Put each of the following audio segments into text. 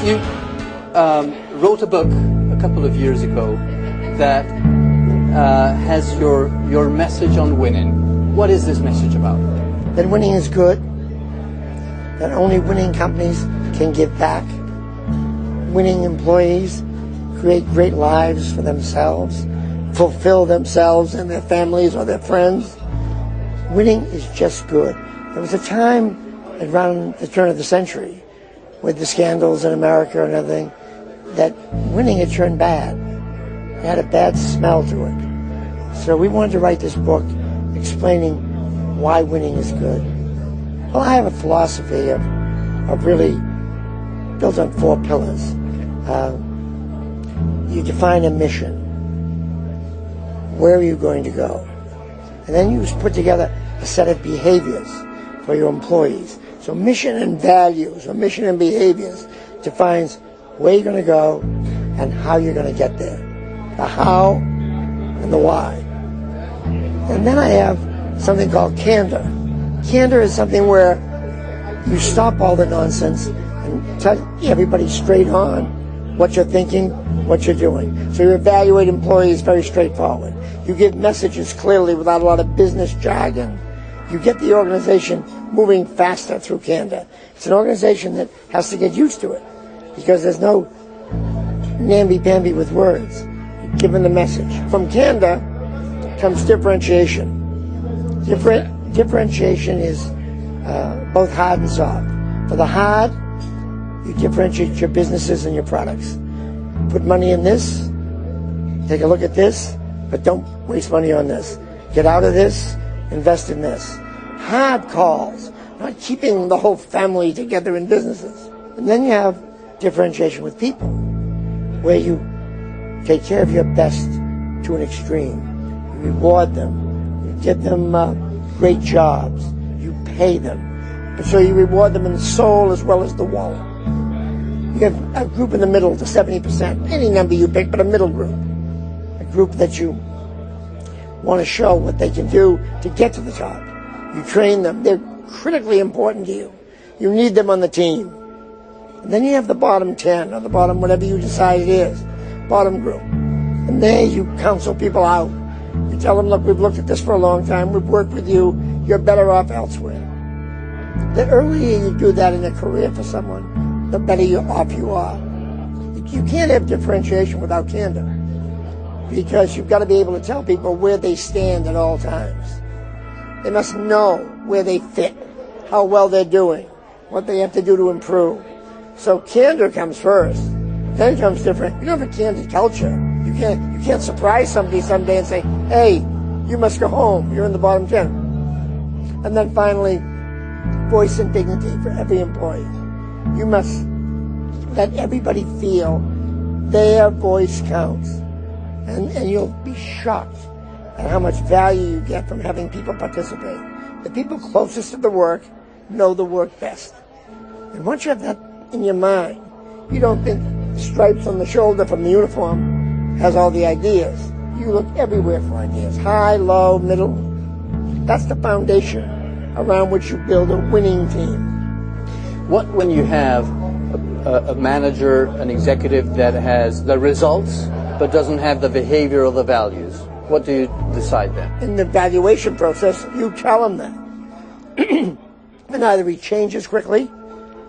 You wrote a book a couple of years ago that has your message on winning. What is this message about? That winning is good, that only winning companies can give back. Winning employees create great lives for themselves, fulfill themselves and their families or their friends. Winning is just good. There was a time around the turn of the century with the scandals in America and everything that winning had turned bad. It had a bad smell to it. So we wanted to write this book explaining why winning is good. Well, I have a philosophy of really built on 4 pillars. You define a mission. Where are you going to go? And then you put together a set of behaviors for your employees. So mission and values, or mission and behaviors, defines where you're going to go and how you're going to get there. The how and the why. And then I have something called candor. Candor is something where you stop all the nonsense and tell everybody straight on what you're thinking, what you're doing. So you evaluate employees very straightforward. You give messages clearly without a lot of business jargon. You get the organization moving faster through candor. It's an organization that has to get used to it because there's no namby-pamby with words. You give them the message. From candor comes differentiation. Differentiation is both hard and soft. For the hard, you differentiate your businesses and your products. Put money in this, take a look at this, but don't waste money on this. Get out of this, invest in this. Hard calls, not keeping the whole family together in businesses. And then you have differentiation with people, where you take care of your best to an extreme. You reward them, you give them great jobs, you pay them. And so you reward them in the soul as well as the wallet. You have a group in the middle, the 70%, any number you pick, but a middle group. A group that you want to show what they can do to get to the top. You train them. They're critically important to you. You need them on the team. And then you have the bottom 10, or the bottom whatever you decide it is, bottom group. And there you counsel people out. You tell them, look, we've looked at this for a long time. We've worked with you. You're better off elsewhere. The earlier you do that in a career for someone, the better off you are. You can't have differentiation without candor, because you've got to be able to tell people where they stand at all times. They must know where they fit, how well they're doing, what they have to do to improve. So candor comes first, then comes different. You don't have a candid culture. You can't surprise somebody someday and say, hey, you must go home. You're in the bottom 10. And then finally, voice and dignity for every employee. You must let everybody feel their voice counts. And you'll be shocked at how much value you get from having people participate. The people closest to the work know the work best. And once you have that in your mind, you don't think the stripes on the shoulder from the uniform has all the ideas. You look everywhere for ideas, high, low, middle. That's the foundation around which you build a winning team. What when you have a manager, an executive that has the results but doesn't have the behavior or the values? What do you decide then? In the evaluation process, you tell him that. And either he changes quickly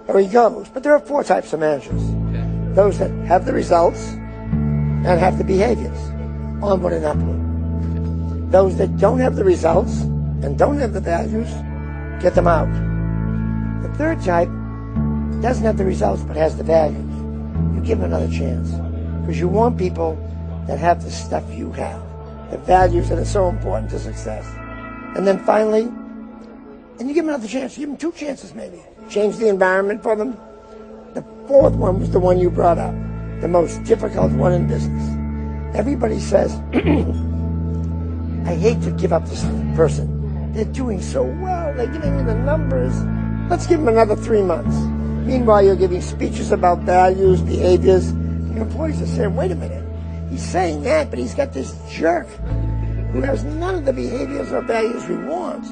or he goes. But there are 4 types of managers. Okay. Those that have the results and have the behaviors, onward and upward. Okay. Those that don't have the results and don't have the values, get them out. The 3rd type doesn't have the results but has the values. You give them another chance, because you want people that have the stuff you have, the values that are so important to success. And then finally, and you give them another chance. You give them 2 chances maybe. Change the environment for them. The 4th one was the one you brought up, the most difficult one in business. Everybody says, I hate to give up this person. They're doing so well. They're giving me the numbers. Let's give them another 3 months. Meanwhile, you're giving speeches about values, behaviors. Your employees are saying, wait a minute. He's saying that, but he's got this jerk who has none of the behaviors or values we want.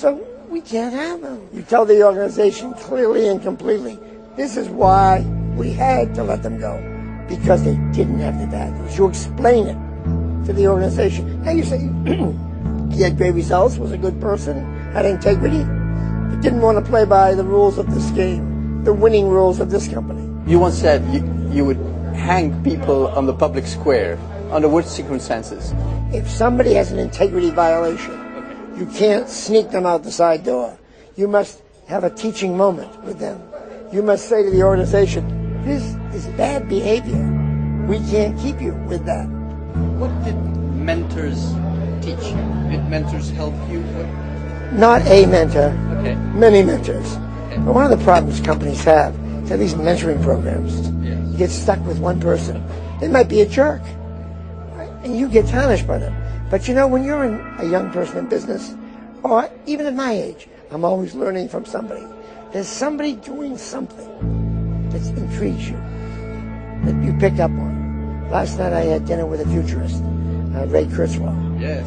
So we can't have them. You tell the organization clearly and completely, this is why we had to let them go, because they didn't have the values. You explain it to the organization. Now you say he had great results, was a good person, had integrity, but didn't want to play by the rules of this game, the winning rules of this company. You once said you would hang people on the public square. Under which circumstances? If somebody has an integrity violation, you can't sneak them out the side door. You must have a teaching moment with them. You must say to the organization, this is bad behavior. We can't keep you with that. What did mentors teach you? Did mentors help you? Not a mentor, Okay. many mentors. Okay. But one of the problems companies have is these mentoring programs. Yes. You get stuck with one person. They might be a jerk, right? And you get tarnished by them. But you know, when you're a young person in business, or even at my age, I'm always learning from somebody. There's somebody doing something that intrigues you, that you pick up on. Last night I had dinner with a futurist, Ray Kurzweil. Yes.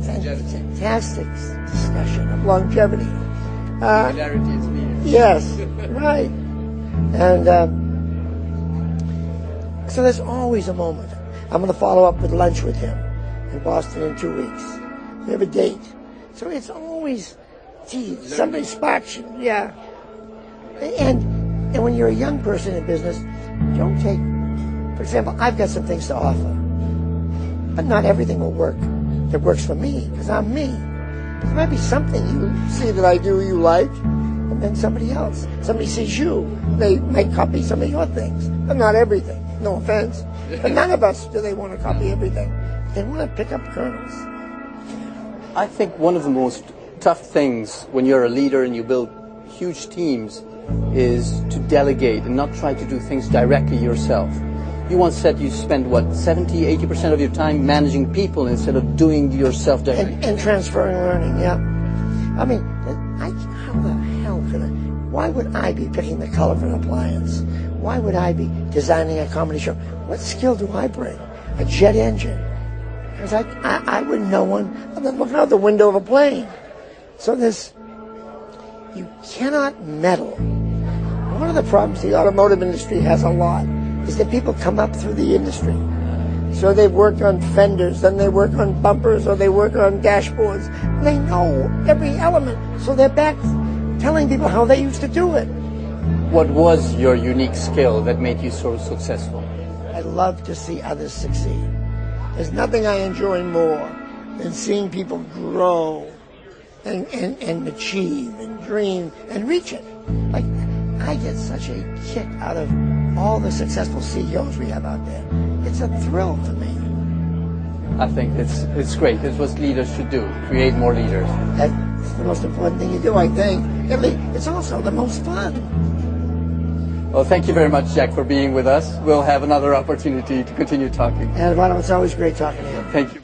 Fantastic discussion of longevity. Popularity is near. Yes, right. And so there's always a moment. I'm going to follow up with lunch with him in Boston in 2 weeks. We have a date. So it's always, gee, somebody sparks you. Yeah. And when you're a young person in business, don't take, for example, I've got some things to offer. But not everything will work that works for me, because I'm me. There might be something you see that I do you like, and then somebody else. Somebody sees you, they might copy some of your things, but not everything. No offense. But none of us do they want to copy everything. They want to pick up kernels. I think one of the most tough things when you're a leader and you build huge teams is to delegate and not try to do things directly yourself. You once said you spend, what, 70, 80% of your time managing people instead of doing yourself directly. And transferring learning, yeah. I mean, how the hell could I? Why would I be picking the color of an appliance? Why would I be designing a comedy show? What skill do I bring? A jet engine. Because I wouldn't know one other than looking out the window of a plane. So you cannot meddle. One of the problems the automotive industry has a lot is that people come up through the industry. So they've worked on fenders, then they work on bumpers, or they work on dashboards. They know every element, so they're back telling people how they used to do it. What was your unique skill that made you so successful? I love to see others succeed. There's nothing I enjoy more than seeing people grow and achieve and dream and reach it. Like, I get such a kick out of all the successful CEOs we have out there. It's a thrill to me. I think it's great. It's what leaders should do. Create more leaders. That's the most important thing you do, I think. It's also the most fun. Well, thank you very much, Jack, for being with us. We'll have another opportunity to continue talking. And Ronald, it's always great talking to you. Thank you.